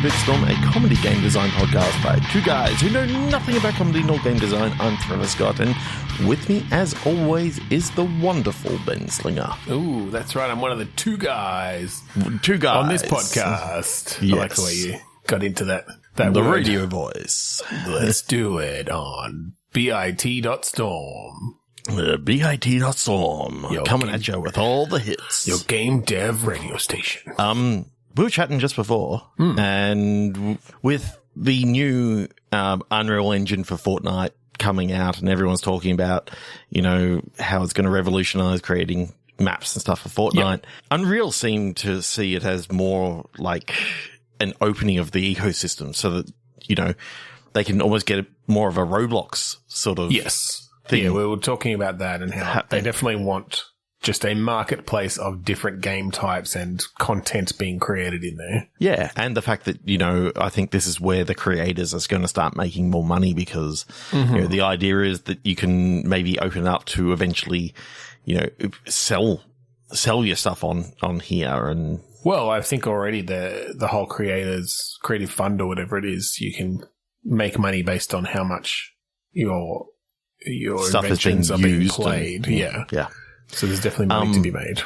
Bitstorm, a comedy game design podcast by two guys who know nothing about comedy nor game design. I'm Trevor Scott, and with me, as always, is the wonderful Ben Slinger. Ooh, that's right. I'm one of the two guys. Two guys. On this podcast. Yes. I like the way you got into that the word. radio voice. Let's do it on bit.storm. bit.storm. Coming at you with all the hits. Your game dev radio station. We were chatting just before, and with the new Unreal Engine for Fortnite coming out, and everyone's talking about, you know, how it's going to revolutionize creating maps and stuff for Fortnite. Yep. Unreal seemed to see it as more like an opening of the ecosystem, so that, you know, they can almost get more of a Roblox sort of thing. Yeah, we were talking about that and how they definitely want just a marketplace of different game types and content being created in there. Yeah, and the fact that, you know, I think this is where the creators are going to start making more money because, you know, the idea is that you can maybe open up to eventually, you know, sell your stuff on here. And well, I think already the whole creative fund or whatever it is, you can make money based on how much your stuff inventions are being played. Yeah. So there's definitely money to be made.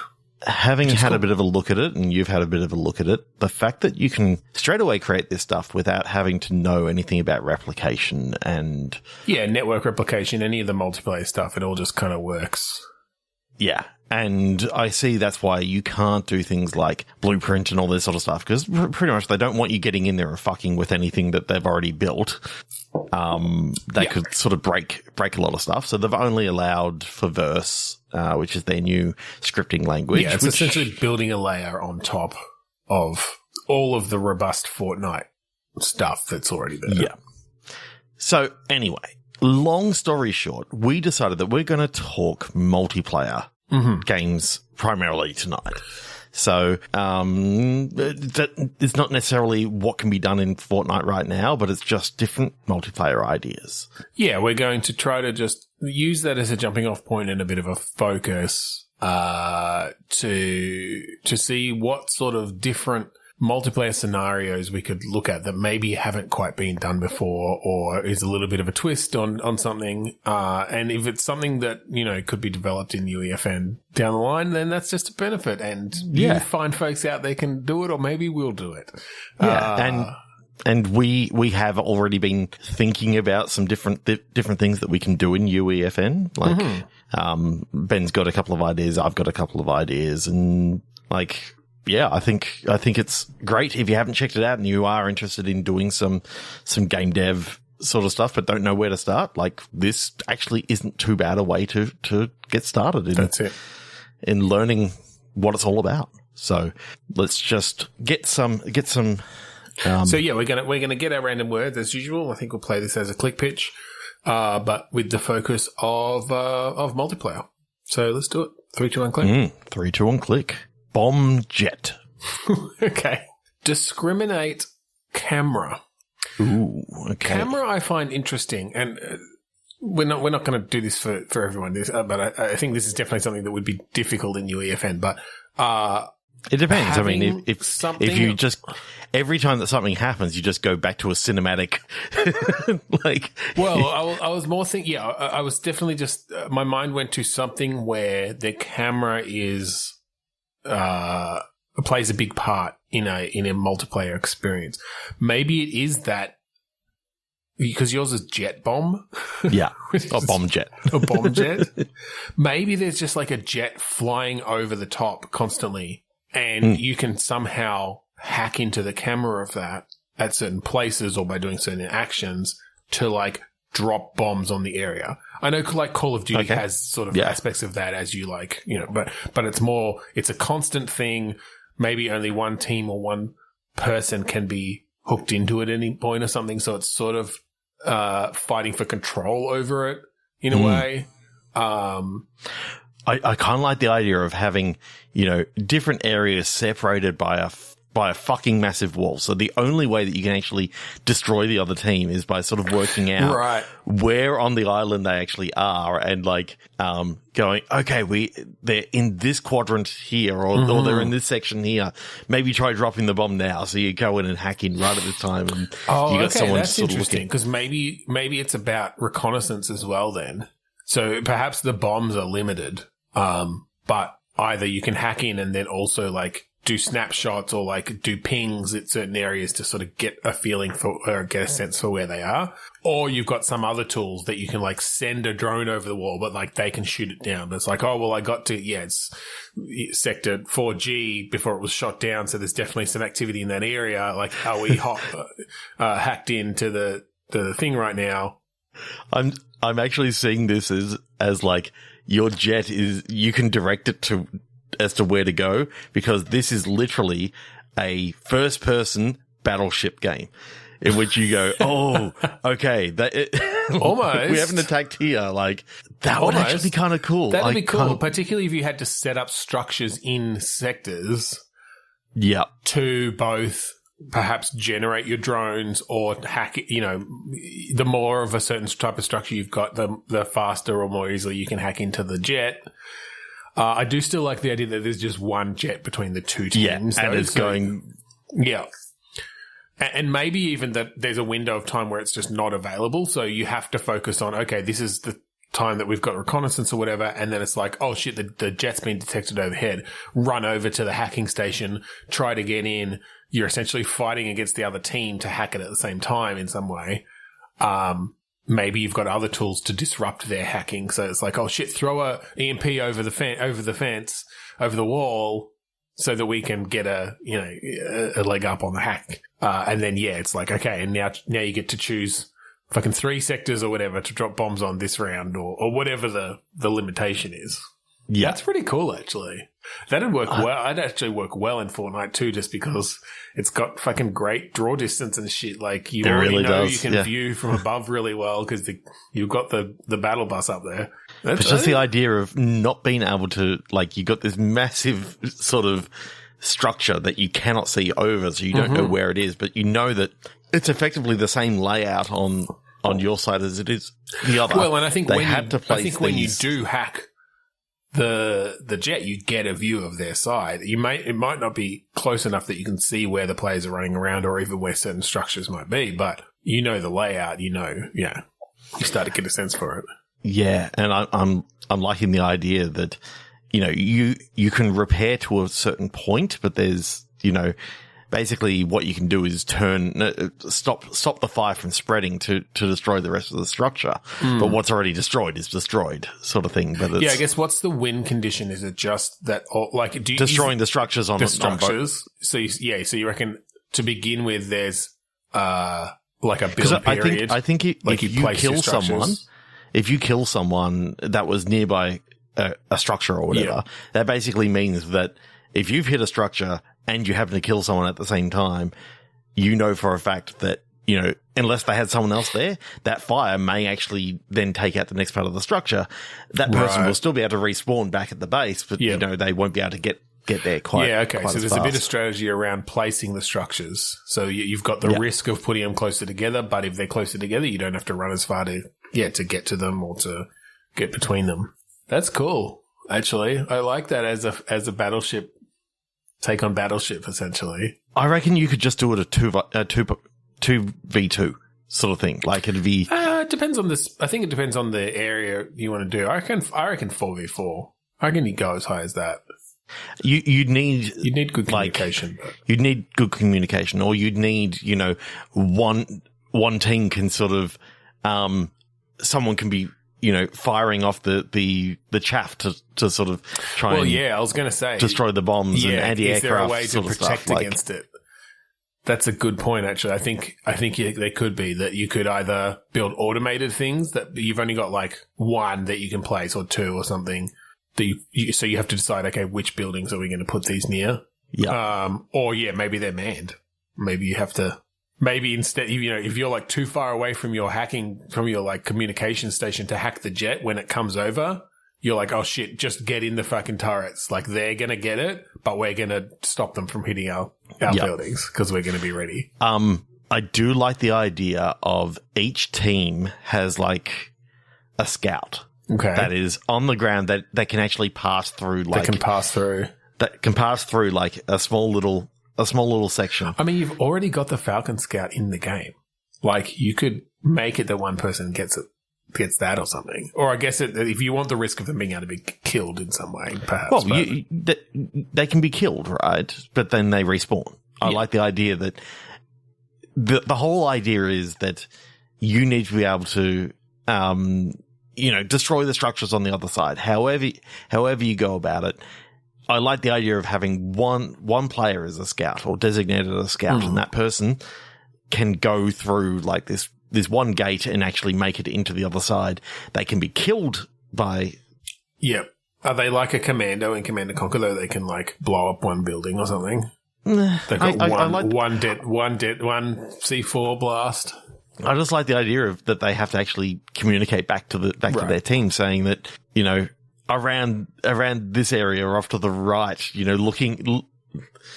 Having had a bit of a look at it, and you've had a bit of a look at it, the fact that you can straight away create this stuff without having to know anything about replication and... Yeah, network replication, any of the multiplayer stuff, it all just kind of works. Yeah. And I see that's why you can't do things like Blueprint and all this sort of stuff, because pretty much they don't want you getting in there and fucking with anything that they've already built. They could sort of break a lot of stuff. So they've only allowed for Verse, which is their new scripting language. Yeah, it's essentially building a layer on top of all of the robust Fortnite stuff that's already there. Yeah. So anyway, long story short, we decided that we're going to talk multiplayer games primarily tonight. So it's not necessarily what can be done in Fortnite right now, but it's just different multiplayer ideas. Yeah, we're going to try to just use that as a jumping off point and a bit of a focus to see what sort of different multiplayer scenarios we could look at that maybe haven't quite been done before or is a little bit of a twist on something. And if it's something that, you know, could be developed in UEFN down the line, then that's just a benefit. And you find folks out there can do it, or maybe we'll do it. Yeah. And we have already been thinking about some different things that we can do in UEFN. Like, Ben's got a couple of ideas. I've got a couple of ideas, and like, yeah, I think it's great. If you haven't checked it out and you are interested in doing some game dev sort of stuff, but don't know where to start, like, this actually isn't too bad a way to get started That's it. in learning what it's all about. So let's just get some. So yeah, we're gonna get our random words as usual. I think we'll play this as a click pitch, but with the focus of multiplayer. So let's do it. 3, 2, 1, click. 3, 2, 1, click. Bomb jet. Okay. Discriminate camera. Ooh, okay. Camera I find interesting, and we're not going to do this for everyone. But I think this is definitely something that would be difficult in UEFN. But it depends. I mean, if you just every time that something happens, you just go back to a cinematic, like. Well, I was more thinking. Yeah, I was definitely just. My mind went to something where the camera is. Plays a big part in a multiplayer experience. Maybe it is that because yours is jet bomb. Yeah, a bomb jet. A bomb jet. Maybe there's just like a jet flying over the top constantly, and you can somehow hack into the camera of that at certain places or by doing certain actions to like drop bombs on the area. I know, like, Call of Duty has sort of aspects of that, as you like, you know, but it's a constant thing. Maybe only one team or one person can be hooked into it at any point or something. So it's sort of fighting for control over it in a way. I kind of like the idea of having, you know, different areas separated by by a fucking massive wall. So the only way that you can actually destroy the other team is by sort of working out where on the island they actually are and like, going, okay, they're in this quadrant here or they're in this section here. Maybe try dropping the bomb now. So you go in and hack in right at this time and you got someone that's sort of interesting looking. because maybe it's about reconnaissance as well then. So perhaps the bombs are limited, but either you can hack in and then also like do snapshots or like do pings at certain areas to sort of get a feeling for or get a sense for where they are. Or you've got some other tools that you can like send a drone over the wall, but like they can shoot it down. But it's like, oh, well, I got to, it's sector 4G before it was shot down. So there's definitely some activity in that area. Like, are we hacked into the thing right now? I'm actually seeing this as like your jet you can direct it as to where to go because this is literally a first person battleship game in which you go, oh, okay, almost we haven't attacked here. Like that would actually be kind of cool. That'd be cool, particularly if you had to set up structures in sectors. Yeah. To both perhaps generate your drones or hack it, the more of a certain type of structure you've got, the faster or more easily you can hack into the jet. I do still like the idea that there's just one jet between the two teams. Yeah, and it's going... Yeah. And maybe even that there's a window of time where it's just not available, so you have to focus on, okay, this is the time that we've got reconnaissance or whatever, and then it's like, oh shit, the jet's been detected overhead. Run over to the hacking station, try to get in. You're essentially fighting against the other team to hack it at the same time in some way. Maybe you've got other tools to disrupt their hacking. So it's like, oh shit, throw a EMP over the fence, over the wall, so that we can get a leg up on the hack. And then it's like, okay, and now you get to choose fucking 3 sectors or whatever to drop bombs on this round or whatever the limitation is. Yeah. That's pretty cool, actually. That'd work well. I'd actually work well in Fortnite too, just because it's got fucking great draw distance and shit. Like, you already know you can view from above really well because you've got the battle bus up there. But just the idea of not being able to, like, you got this massive sort of structure that you cannot see over, so you don't know where it is, but you know that it's effectively the same layout on your side as it is the other. Well, and I think when you do hack the jet, you get a view of their side. It might not be close enough that you can see where the players are running around or even where certain structures might be, but you know the layout, you start to get a sense for it. Yeah, and I'm liking the idea that, you can repair to a certain point, but there's, basically what you can do is stop the fire from spreading to destroy the rest of the structure. But what's already destroyed is destroyed, sort of thing. But I guess what's the win condition? Is it just that, destroying the structures on the structures? So you reckon to begin with, there's like a build period? I think if you kill someone that was nearby a structure or whatever, that basically means that if you've hit a structure and you happen to kill someone at the same time, you know for a fact that, unless they had someone else there, that fire may actually then take out the next part of the structure. That person will still be able to respawn back at the base, but, they won't be able to get there quite. Yeah, okay. Quite so there's a bit of strategy around placing the structures. So you've got the risk of putting them closer together, but if they're closer together, you don't have to run as far to get to them or to get between them. That's cool. Actually, I like that as a battleship. Take on battleship, essentially. I reckon you could just do it a 2v2 sort of thing. Like, it'd be... It depends on this. I think it depends on the area you want to do. I reckon 4v4. I reckon you go as high as that. You'd need good communication. You'd need good communication, or you'd need, one team can sort of, someone can be, firing off the chaff to sort of try I was going to say destroy the bombs and anti-aircraft. Is there a way to protect against it? That's a good point, actually. I think there could be that you could either build automated things that you've only got like one that you can place or two or something. So you have to decide, okay, which buildings are we going to put these near? Yeah. Or maybe they're manned. Maybe you have to. Maybe instead, if you're like too far away from your like communication station to hack the jet when it comes over, you're like, oh shit, just get in the fucking turrets. Like, they're going to get it, but we're going to stop them from hitting our buildings because we're going to be ready. I do like the idea of each team has like a scout. Okay. That is on the ground that can actually pass through. Like, that can pass through like a small little section. I mean, you've already got the Falcon Scout in the game. Like, you could make it that one person gets that or something. Or I guess if you want the risk of them being able to be killed in some way, perhaps. Well, they can be killed, right? But then they respawn. I like the idea that the whole idea is that you need to be able to, destroy the structures on the other side. However you go about it. I like the idea of having one player as a scout or designated as a scout, and that person can go through like this one gate and actually make it into the other side. They can be killed by. Yep. Are they like a commando in Command & Conquer, though? They can like blow up one building or something. They've got one C4 blast. I just like the idea of that they have to actually communicate back to their team, saying that around this area or off to the right, looking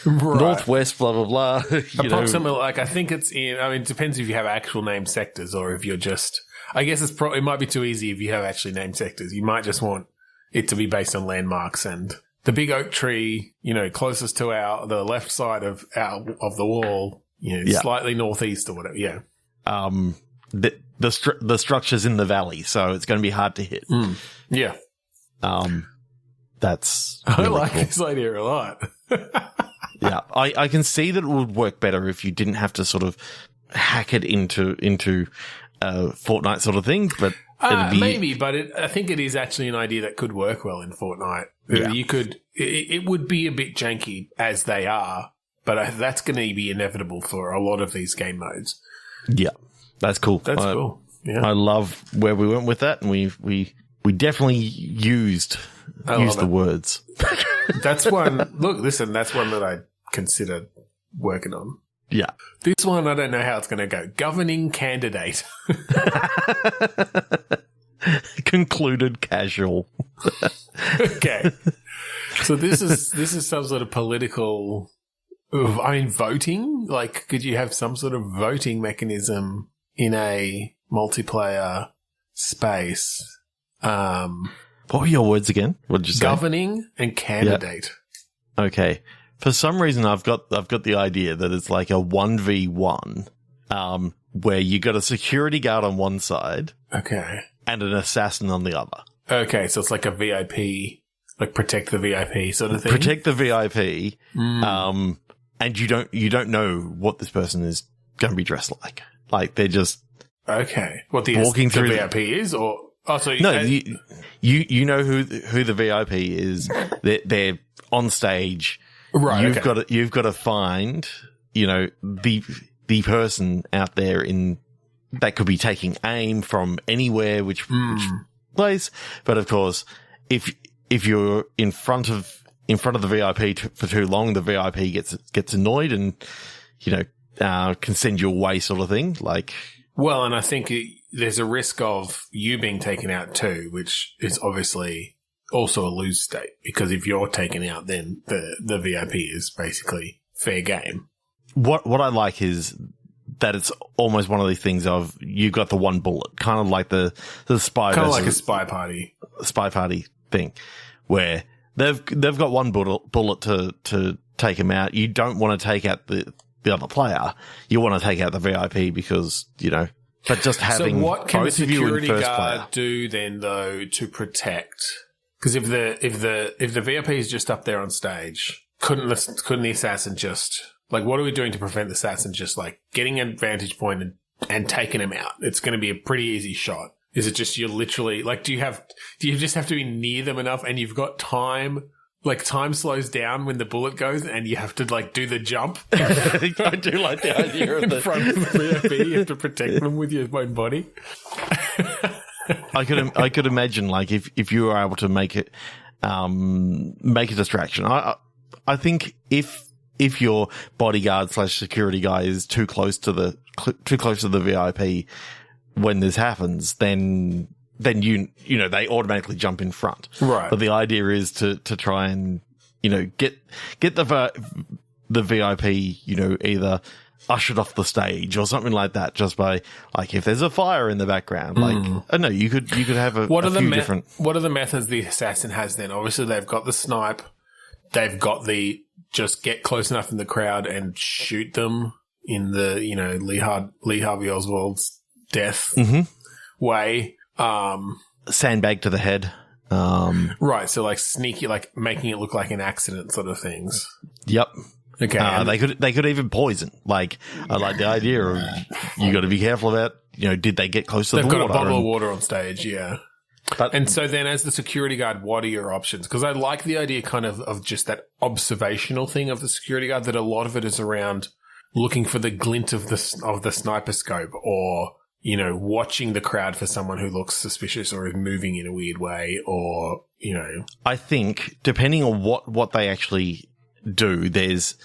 northwest, blah blah blah. Approximately, like I think it's in. I mean, it depends if you have actual named sectors or if you're just. I guess it might be too easy if you have actually named sectors. You might just want it to be based on landmarks and the big oak tree, closest to the left side of the wall, slightly northeast or whatever. Yeah. The structure's in the valley, so it's going to be hard to hit. Yeah. That's really I like cool. This idea a lot. Yeah. I can see that it would work better if you didn't have to sort of hack it into Fortnite sort of thing, but maybe, but I think it is actually an idea that could work well in Fortnite. Yeah. It would be a bit janky as they are, but that's going to be inevitable for a lot of these game modes. Yeah, that's cool. That's cool. Yeah. I love where we went with that, and we definitely used the words. That's one. Look, listen, that's one that I consider working on. Yeah. This one, I don't know how it's going to go. Governing candidate. Concluded casual. Okay. So this is some sort of political. Voting? Like, could you have some sort of voting mechanism in a multiplayer space? What were your words again? What did you say? Governing and candidate. Yep. Okay. For some reason, I've got the idea that it's like a 1v1, where you got a security guard on one side, okay, and an assassin on the other. Okay, so it's like a VIP, like protect the VIP sort of thing. Protect the VIP, and you don't know what this person is going to be dressed like. Like they're just what walking through the VIP is, or so no, you know who the VIP is. They're on stage. Right, you've got to find, the person out there that could be taking aim from anywhere, which place. But of course, if you're in front of the VIP for too long, the VIP gets annoyed and, can send you away sort of thing. Like, well, and I think there's a risk of you being taken out too, which is obviously also a lose state, because if you're taken out, then the VIP is basically fair game. What I like is that it's almost one of these things of you got the one bullet, kind of like the spy, kind of like a spy party thing, where they've got one bullet to take him out. You don't want to take out the other player. You want to take out the VIP because But just having so what can the both of you in security first guard player. do then though to protect? Because if the VIP is just up there on stage, couldn't the assassin just like, what are we doing to prevent the assassin just like getting a vantage point and taking him out? It's going to be a pretty easy shot. Is it just you're literally like, do you just have to be near them enough and you've got time? Like time slows down when the bullet goes and you have to like do the jump. I do like the idea of in front of the VIP. You have to protect them with your own body. I could imagine like if you were able to make a distraction. I think if your bodyguard / security guy is too close to the VIP when this happens, then then they automatically jump in front. Right. But the idea is to try and, get the VIP, either ushered off the stage or something like that, just by, like, if there's a fire in the background, like, I don't know, you could have a few different. What are the methods the assassin has then? Obviously, they've got the snipe. They've got the just get close enough in the crowd and shoot them in the, Lee Harvey Oswald's death way. Sandbag to the head. Right. So, like, sneaky, like, making it look like an accident sort of things. Yep. Okay. They could even poison. Like, I like the idea of, you got to be careful about, did they get close to the water? They've got a bottle of water on stage, yeah. And so then as the security guard, what are your options? Because I like the idea kind of just that observational thing of the security guard, that a lot of it is around looking for the glint of the sniper scope, or, watching the crowd for someone who looks suspicious or is moving in a weird way, or, I think depending on what they actually do, there's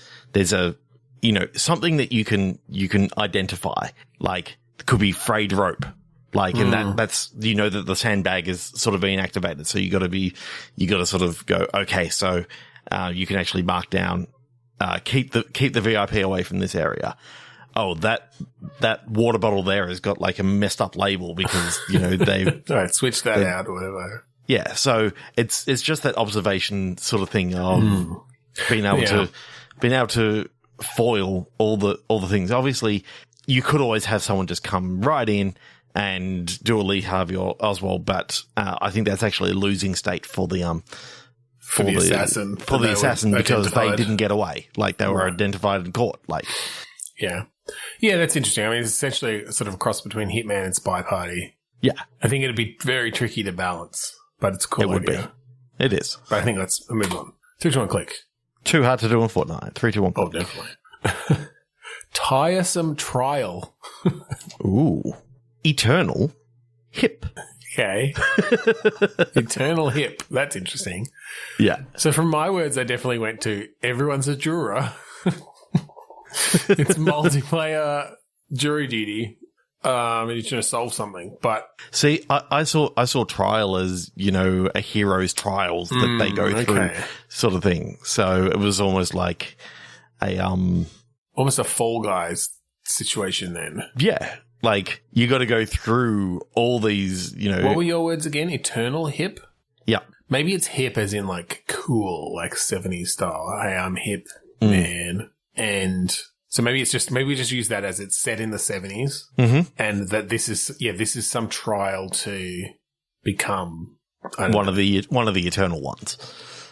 a, something that you can identify, like it could be frayed rope. Like, and that's, that the sandbag is sort of being activated. So you got to sort of go, okay, so, you can actually mark down, keep the VIP away from this area. Oh, that water bottle there has got like a messed up label because, they right, switch that out or whatever. Yeah. So it's just that observation sort of thing of being able to foil all the things. Obviously, you could always have someone just come right in and do a Lee Harvey or Oswald, but I think that's actually a losing state for the assassin. For the assassin, because they didn't get away. Like, they were identified and caught. Like, yeah. Yeah, that's interesting. I mean, it's essentially sort of a cross between Hitman and Spy Party. Yeah. I think it'd be very tricky to balance, but it's a cool. It would be. It is. But I think let's move on. 3, 2, 1, click. Too hard to do in Fortnite. 3, 2, 1, click. Oh, definitely. Tiresome trial. Ooh. Eternal hip. Okay. Eternal hip. That's interesting. Yeah. So from my words, I definitely went to everyone's a juror. It's multiplayer jury duty. And you're trying to solve something, but see, I saw trial as, a hero's trials that they go through sort of thing. So it was almost like almost a Fall Guys situation then. Yeah. Like, you got to go through all these, What were your words again? Eternal hip? Yeah. Maybe it's hip as in, like, cool, like 70s style. Hey, I'm hip, man. And so maybe we just use that as it's set in the 70s, and that this is some trial to become one of the eternal ones.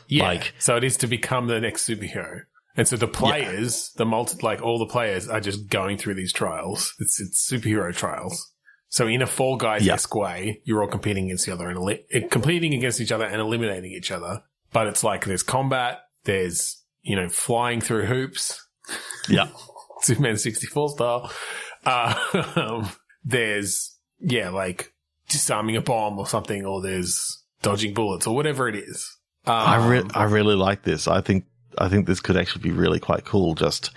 Yeah. So it is to become the next superhero. And so the players, all the players are just going through these trials. It's superhero trials. So in a Fall Guys-esque way, you're all competing against each other and eliminating each other. But it's like there's combat, there's, flying through hoops. Yeah. Superman 64 style. There's, like disarming a bomb or something, or there's dodging bullets or whatever it is. I really like this. I think this could actually be really quite cool. Just,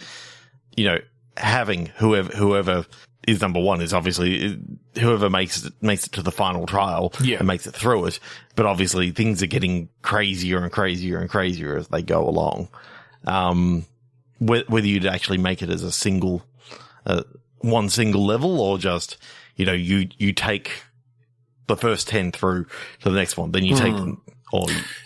having whoever is number one is obviously whoever makes it to the final trial and makes it through it. But obviously things are getting crazier and crazier and crazier as they go along. Whether you'd actually make it as a single, one single level, or just, you take the first 10 through to the next one, then you take them.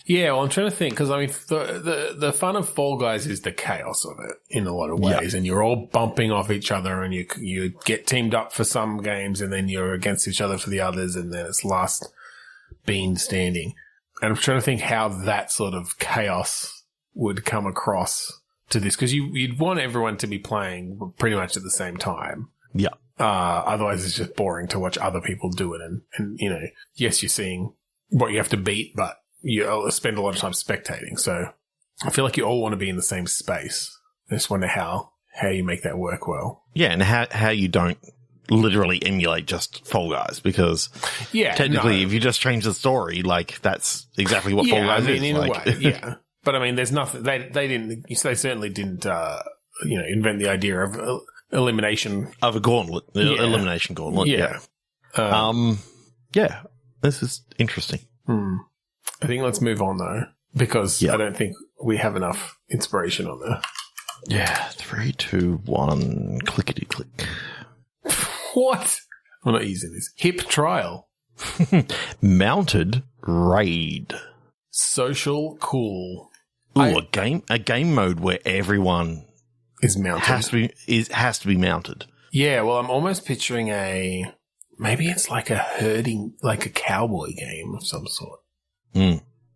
Yeah, well, I'm trying to think, because I mean, the fun of Fall Guys is the chaos of it in a lot of ways, and you're all bumping off each other, and you get teamed up for some games, and then you're against each other for the others, and then it's last bean standing. And I'm trying to think how that sort of chaos would come across to this, because you'd want everyone to be playing pretty much at the same time. Yeah. Otherwise, it's just boring to watch other people do it, and yes, you're seeing what you have to beat, but you spend a lot of time spectating. So I feel like you all want to be in the same space. I just wonder how you make that work well. Yeah, and how you don't literally emulate just Fall Guys, because technically if you just change the story, like, that's exactly what Fall Guys is. In a way, yeah. But I mean, there's nothing, they certainly didn't, invent the idea of elimination. Of a gauntlet, elimination gauntlet. Yeah. Yeah. This is interesting. I think let's move on, though, because I don't think we have enough inspiration on there. Yeah, 3, 2, 1, clickety-click. What? I'm not using this. Hip trial. Mounted raid. Social cool. Ooh, a game mode where everyone is mounted. Has to be mounted. Yeah, well, I'm almost picturing maybe it's like a herding, like a cowboy game of some sort.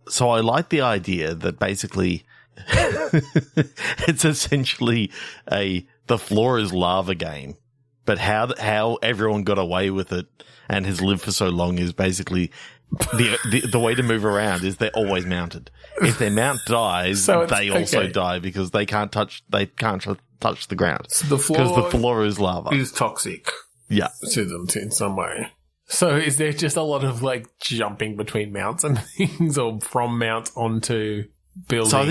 So I like the idea that basically it's essentially the floor is lava game, but how everyone got away with it and has lived for so long is basically the way to move around is they're always mounted. If their mount dies, they also die because they can't touch the ground. So the floor, because the floor is lava. Is toxic. Yeah. To them in some way. So is there just a lot of like jumping between mounts and things, or from mounts onto buildings? So I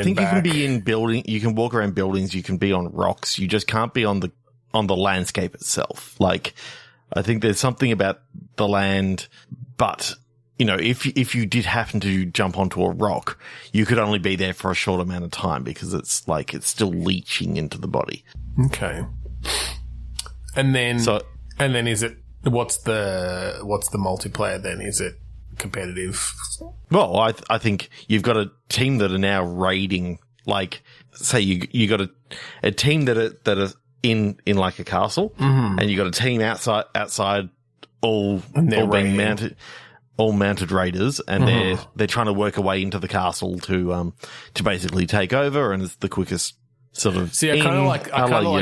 think you can be in building. You can walk around buildings. You can be on rocks. You just can't be on the landscape itself. Like, I think there's something about the land, but you know, if you did happen to jump onto a rock, you could only be there for a short amount of time because it's still leaching into the body. Okay. And then is it? What's the multiplayer then? Is it competitive? Well, I think you've got a team that are now raiding. Like, say you got a team that are in like a castle, and you got a team outside, all being mounted raiders, and they're trying to work a way into the castle to basically take over, and it's the quickest. Sort of. See, I kind of like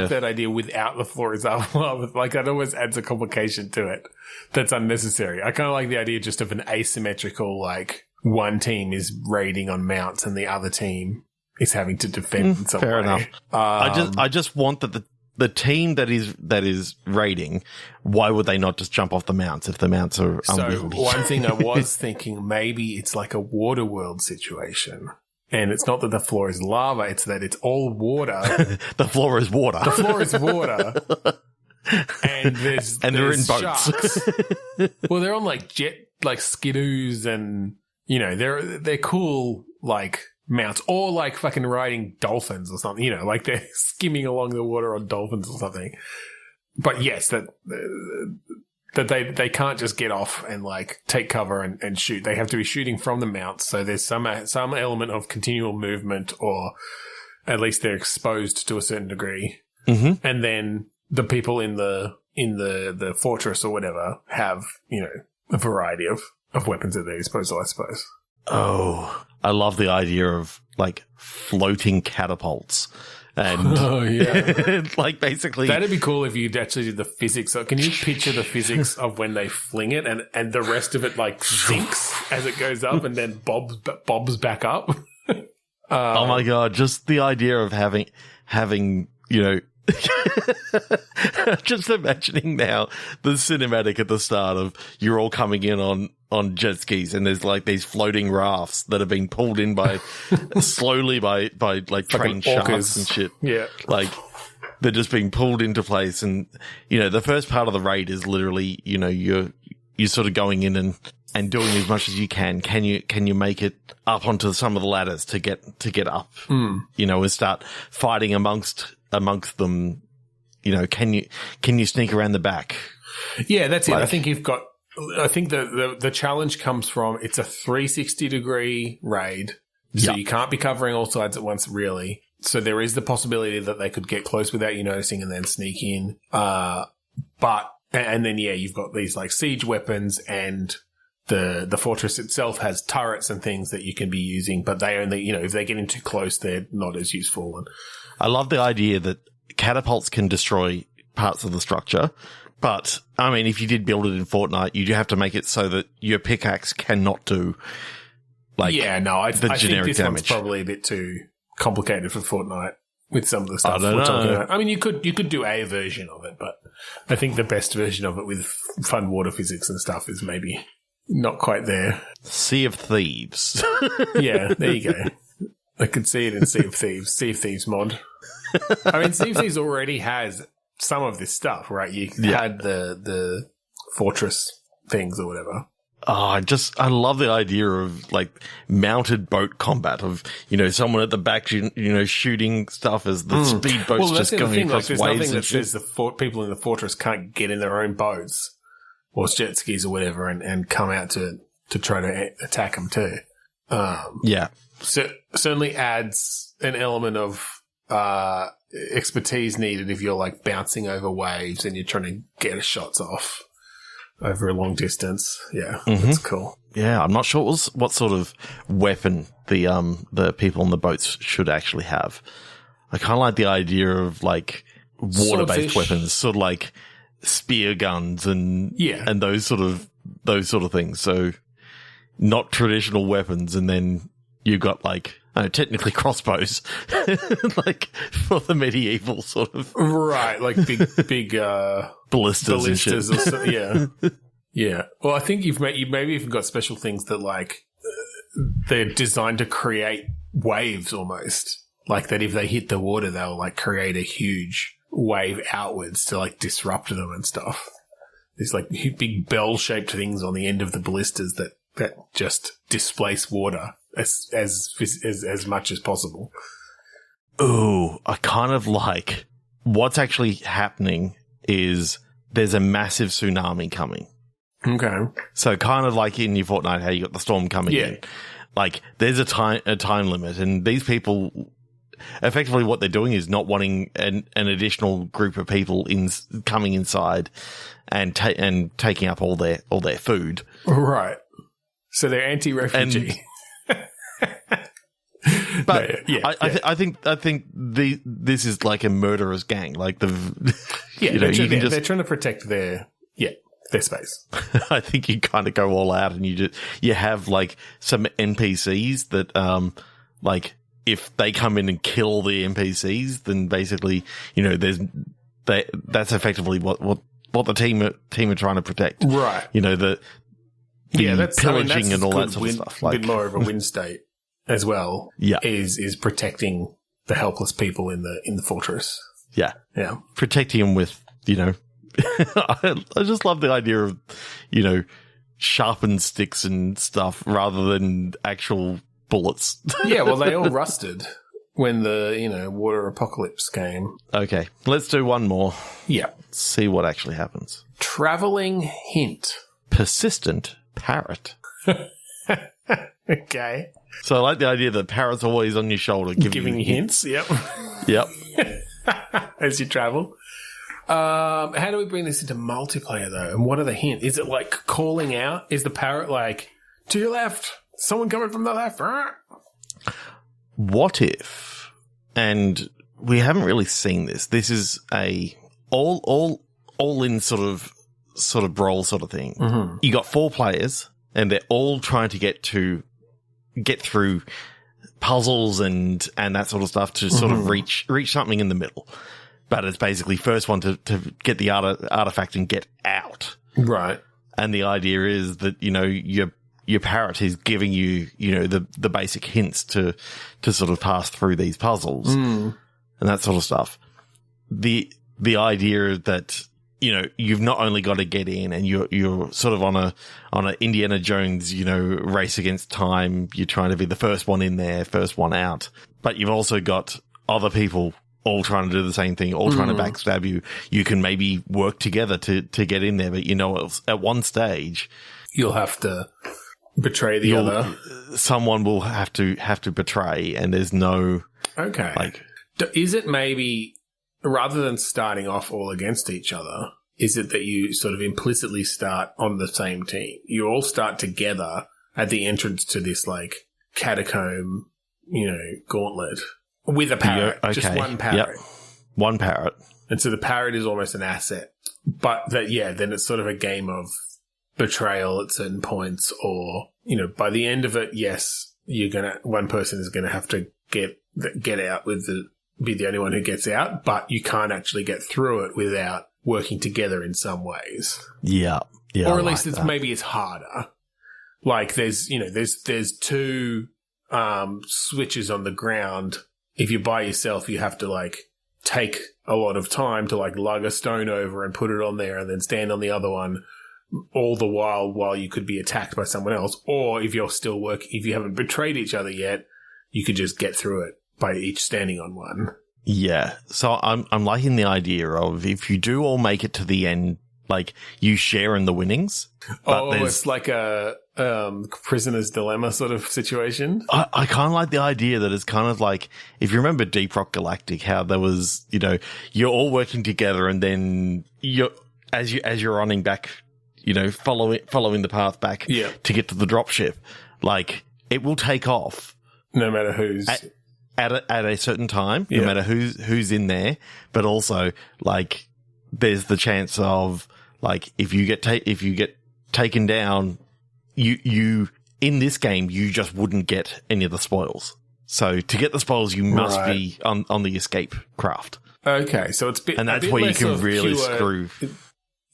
that idea without the floor is lava. Like, that always adds a complication to it that's unnecessary. I kind of like the idea just of an asymmetrical, like, one team is raiding on mounts and the other team is having to defend in some way. Fair enough. I just want that the team that is raiding, why would they not just jump off the mounts if the mounts are unwieldy? So one thing I was thinking, maybe it's like a water world situation. And it's not that the floor is lava, it's that it's all water. The floor is water. The floor is water. And they're in boats. Sharks. Well, they're on like skidoos, and you know, they're cool like mounts, or like fucking riding dolphins or something, you know, like they're skimming along the water on dolphins or something. But yes, that they can't just get off and like take cover and shoot. They have to be shooting from the mounts. So there's some element of continual movement, or at least they're exposed to a certain degree. Mm-hmm. And then the people in the fortress or whatever have, you know, a variety of weapons at their disposal, I suppose. Oh, I love the idea of like floating catapults. And like, basically, that'd be cool if you'd actually do the physics. So can you picture the physics of when they fling it and the rest of it like sinks as it goes up and then bobs back up? Oh my God. Just the idea of having, you know, just imagining now the cinematic at the start of you're all coming in on jet skis, and there's like these floating rafts that are being pulled in slowly by like trained sharks and shit. Yeah. Like, they're just being pulled into place. And, you know, the first part of the raid is literally, you know, you're sort of going in and doing as much as you can. Can you make it up onto some of the ladders to get up, you know, and start fighting amongst them? You know, can you sneak around the back? Yeah, that's it. I think the challenge comes from, it's a 360-degree raid, so you can't be covering all sides at once, really. So there is the possibility that they could get close without you noticing and then sneak in. And then you've got these like siege weapons, and the fortress itself has turrets and things that you can be using, but they only, you know, if they get in too close, they're not as useful. And I love the idea that catapults can destroy parts of the structure. But, I mean, if you did build it in Fortnite, you'd have to make it so that your pickaxe cannot do, like, I think this damage. One's probably a bit too complicated for Fortnite with some of the stuff we're talking about. I mean, you could do a version of it, but I think the best version of it with fun water physics and stuff is maybe not quite there. Sea of Thieves. Yeah, there you go. I could see it in Sea of Thieves. Sea of Thieves mod. I mean, Sea of Thieves already has some of this stuff, right? You had the fortress things or whatever. I love the idea of like mounted boat combat of, someone at the back, shooting stuff as the speedboat's just going across there's waves. Nothing that says the people in the fortress can't get in their own boats or jet skis or whatever and come out to try to attack them too. So certainly adds an element of expertise needed if you're like bouncing over waves and you're trying to get shots off over a long distance. Yeah, that's cool. Yeah, I'm not sure what sort of weapon the people on the boats should actually have. I kind of like the idea of like water-based weapons, sort of like spear guns and those sort of things. So not traditional weapons, and then you've got like technically crossbows, like for the medieval sort of like big ballistas and shit. Or so, yeah. Well, I think you've maybe even got special things that like they're designed to create waves almost, like that if they hit the water, they'll like create a huge wave outwards to like disrupt them and stuff. There's like big bell-shaped things on the end of the ballistas that just displace water as much as possible. Ooh, I kind of like what's actually happening is there's a massive tsunami coming. Okay. So kind of like in your Fortnite, how you got the storm coming in. Like there's a time limit, and these people effectively what they're doing is not wanting an additional group of people coming inside and taking up all their food. Right. So they're anti-refugee. But I think this is like a murderous gang. Like they're trying to protect their space. I think you kind of go all out, and you have like some NPCs that like if they come in and kill the NPCs, then basically that's effectively what the team are trying to protect. Right. That's pillaging and all that sort of stuff. Like a bit more of a win state as well. Yeah, is protecting the helpless people in the fortress. Yeah, protecting them with I just love the idea of sharpened sticks and stuff rather than actual bullets. Yeah, well, they all rusted when the water apocalypse came. Okay, let's do one more. Yeah, see what actually happens. Traveling hint. Persistent parrot. Okay. So I like the idea that parrot's always on your shoulder giving you hints. Yep. As you travel. How do we bring this into multiplayer though? And what are the hints? Is it like calling out? Is the parrot like, to your left, someone coming from the left? What if, and we haven't really seen this, this is a all in sort of brawl sort of thing. Mm-hmm. You got 4 players and they're all trying to get through puzzles and that sort of stuff to sort of reach something in the middle. But it's basically first one to get the artifact and get out. Right. And the idea is that, your parrot is giving you, the basic hints to sort of pass through these puzzles and that sort of stuff. The idea that, you've not only got to get in and you're sort of on a Indiana Jones, race against time. You're trying to be the first one in there, first one out, but you've also got other people all trying to do the same thing, all trying to backstab you. You can maybe work together to get in there, but at one stage you'll have to betray the other. Someone will have to betray, and there's no is it maybe rather than starting off all against each other, is it that you sort of implicitly start on the same team? You all start together at the entrance to this like catacomb, gauntlet. With a parrot. Okay. Just one parrot. Yep. One parrot. And so the parrot is almost an asset. But then it's sort of a game of betrayal at certain points, or, by the end of it, yes, one person is gonna have to get out be the only one who gets out, but you can't actually get through it without working together in some ways. Yeah. Yeah. Or at least maybe it's harder. Like there's 2 switches on the ground. If you're by yourself, you have to like take a lot of time to like lug a stone over and put it on there and then stand on the other one, all the while you could be attacked by someone else, or if you haven't betrayed each other yet, you could just get through it by each standing on one. Yeah. So I'm liking the idea of if you do all make it to the end, like you share in the winnings. But it's like a prisoner's dilemma sort of situation. I kind of like the idea that it's kind of like, if you remember Deep Rock Galactic, how there was, you're all working together and then as you're running back, following the path back to get to the dropship, like it will take off. No matter who's at a certain time, no matter who's in there, but also like there's the chance of like if you get taken down, you in this game you just wouldn't get any of the spoils. So to get the spoils, you must be on the escape craft. Okay, so it's and that's where you can really screw.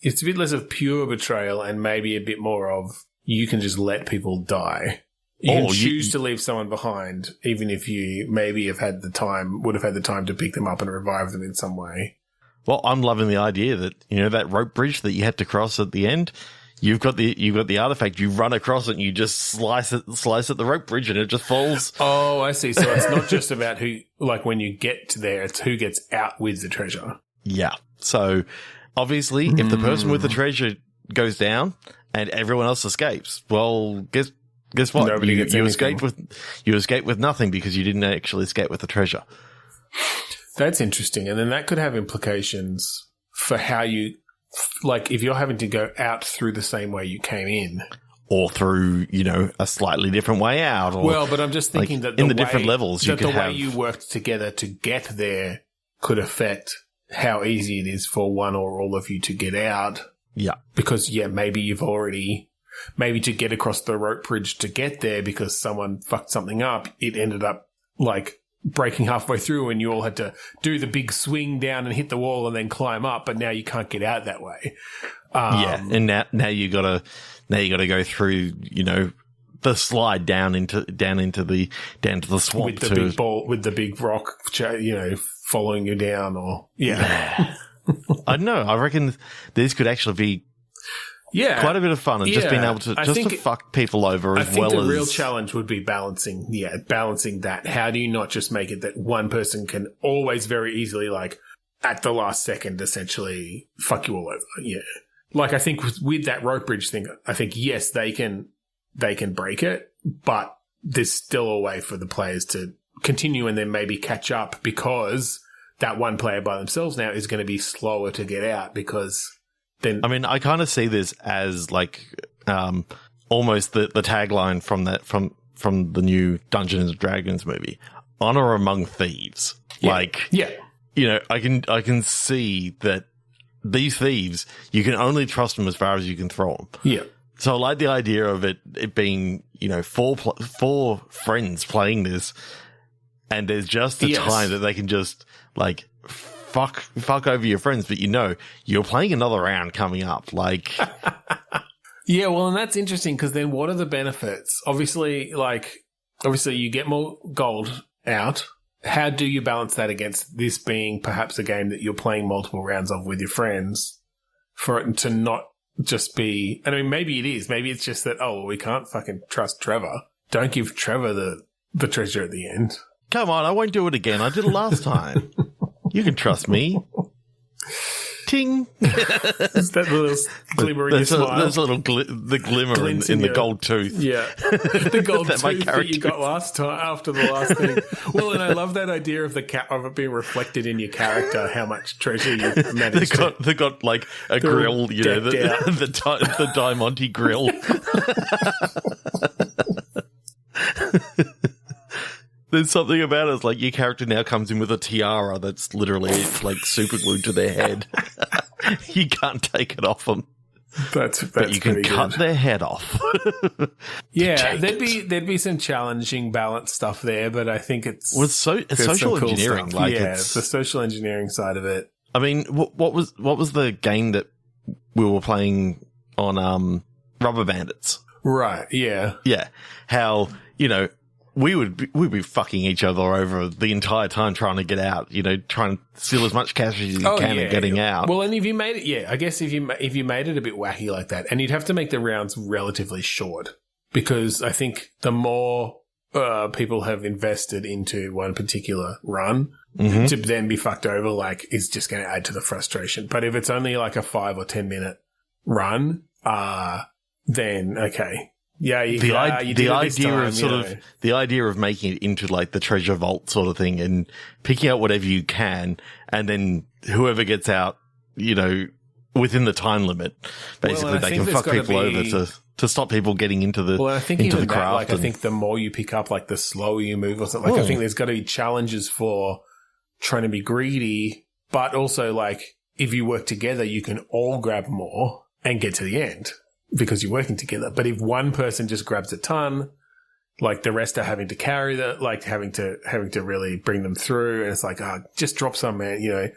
It's a bit less of pure betrayal and maybe a bit more of you can just let people die. You can choose to leave someone behind, even if you maybe would have had the time to pick them up and revive them in some way. Well, I'm loving the idea that, that rope bridge that you had to cross at the end, you've got the artifact, you run across it and you just slice at the rope bridge and it just falls. Oh, I see. So it's not just about who, like when you get to there, it's who gets out with the treasure. Yeah. So obviously if the person with the treasure goes down and everyone else escapes, well, guess what? Nobody gets anything. You escape with nothing because you didn't actually escape with the treasure. That's interesting. And then that could have implications for how you, like if you're having to go out through the same way you came in. Or through, a slightly different way out. Or but I'm just thinking that in the different levels, the way you worked together to get there could affect how easy it is for one or all of you to get out. Yeah. Because, maybe maybe to get across the rope bridge to get there because someone fucked something up, it ended up like breaking halfway through and you all had to do the big swing down and hit the wall and then climb up, but now you can't get out that way. And now you gotta go through, the slide down into the swamp with the big ball, with the big rock, following you down or I don't know. I reckon this could actually be quite a bit of fun and just being able to fuck people over as well as... I think the real challenge would be balancing that. How do you not just make it that one person can always very easily, like, at the last second, essentially fuck you all over? Yeah. Like, I think with that rope bridge thing, I think, yes, they can break it, but there's still a way for the players to continue and then maybe catch up because that one player by themselves now is going to be slower to get out because... Then, I mean, I kind of see this as like almost the tagline from the new Dungeons and Dragons movie, "Honor Among Thieves." Yeah. I can see that these thieves, you can only trust them as far as you can throw them. Yeah. So I like the idea of it being four friends playing this, and there's just a time that they can just like. Fuck over your friends, but you're playing another round coming up. Like, yeah, well, and that's interesting because then what are the benefits? Obviously, you get more gold out. How do you balance that against this being perhaps a game that you're playing multiple rounds of with your friends for it to not just be? I mean, maybe it is. Maybe it's just that we can't fucking trust Trevor. Don't give Trevor the treasure at the end. Come on, I won't do it again. I did it last time. You can trust me. Ting. Is that little glimmer in your smile? There's a little the glimmer in the gold tooth. Yeah. The gold tooth that you got last time after the last thing. Well, and I love that idea of of it being reflected in your character, how much treasure you've managed They got like a grill, the Diamante grill. There's something about it. It's like your character now comes in with a tiara that's literally like super glued to their head. You can't take it off them. But you can cut their head off. Yeah, there'd be some challenging balance stuff there, but I think it's social engineering. Cool it's the social engineering side of it. I mean, what was the game that we were playing on Rubber Bandits? Right. Yeah. Yeah. How we'd be fucking each other over the entire time trying to get out, trying to steal as much cash as you can and getting out. Well, and if you made it, I guess if you made it a bit wacky like that, and you'd have to make the rounds relatively short, because I think the more people have invested into one particular run, to then be fucked over, like, is just going to add to the frustration. But if it's only like a 5 or 10 minute run, then okay. Yeah, the idea of making it into like the treasure vault sort of thing and picking out whatever you can, and then whoever gets out, within the time limit, basically they can fuck people over to stop people getting into the I think into even the craft. Like, I think the more you pick up, like the slower you move or something. Like, I think there's got to be challenges for trying to be greedy, but also like if you work together, you can all grab more and get to the end, because you're working together. But if one person just grabs a ton, like the rest are having to carry that, like having to really bring them through. And it's like, just drop some, man,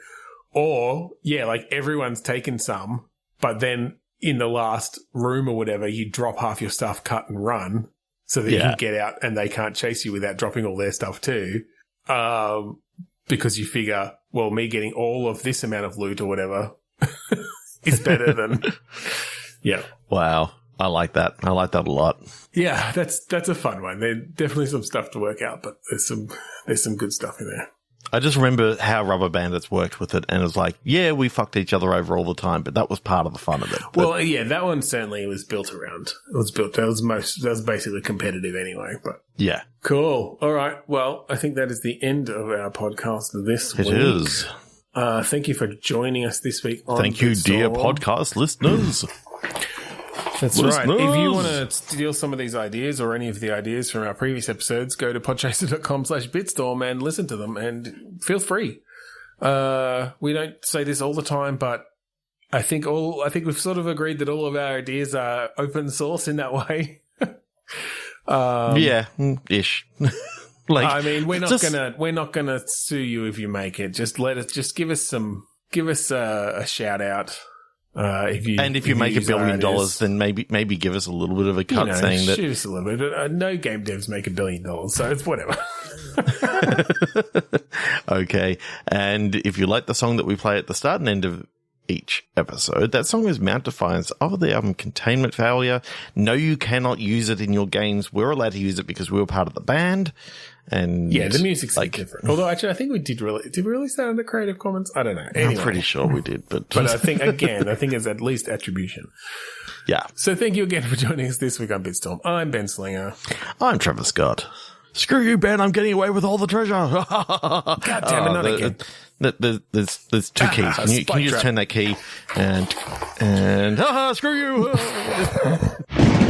Or, like everyone's taken some, but then in the last room or whatever, you drop half your stuff, cut and run so that you can get out and they can't chase you without dropping all their stuff too. Because you figure, well, me getting all of this amount of loot or whatever is better than... Yeah. Wow. I like that. I like that a lot. Yeah, that's a fun one. There's definitely some stuff to work out, but there's some good stuff in there. I just remember how Rubber Bandits worked with it, and it was like, we fucked each other over all the time, but that was part of the fun of it. Well, that one certainly was built around. That was basically competitive anyway, but yeah. Cool. All right. Well, I think that is the end of our podcast this week. It is. Thank you for joining us this week on Thank you, dear podcast listeners. That's right. If you want to steal some of these ideas or any of the ideas from our previous episodes, go to podchaser.com/bitstorm and listen to them, and feel free. We don't say this all the time, but I think we've sort of agreed that all of our ideas are open source in that way. Ish. I mean, we're not gonna sue you if you make it. Just give us a shout out. If you make $1 billion, then maybe give us a little bit of a cut, saying that. Shoot us a little bit. No game devs make $1 billion, so it's whatever. Okay, and if you like the song that we play at the start and end of each episode, that song is Mount Defiance of the album Containment Failure. No, you cannot use it in your games. We're allowed to use it because we were part of the band. And the music's different. Although, actually, I think we did we release that under Creative Commons? I don't know. Anyway. I'm pretty sure we did, but I think it's at least attribution. Yeah. So thank you again for joining us this week on Bitstorm. I'm Ben Slinger. I'm Trevor Scott. Screw you, Ben. I'm getting away with all the treasure. God damn it, not again. There's two keys. Can you just turn that key and screw you.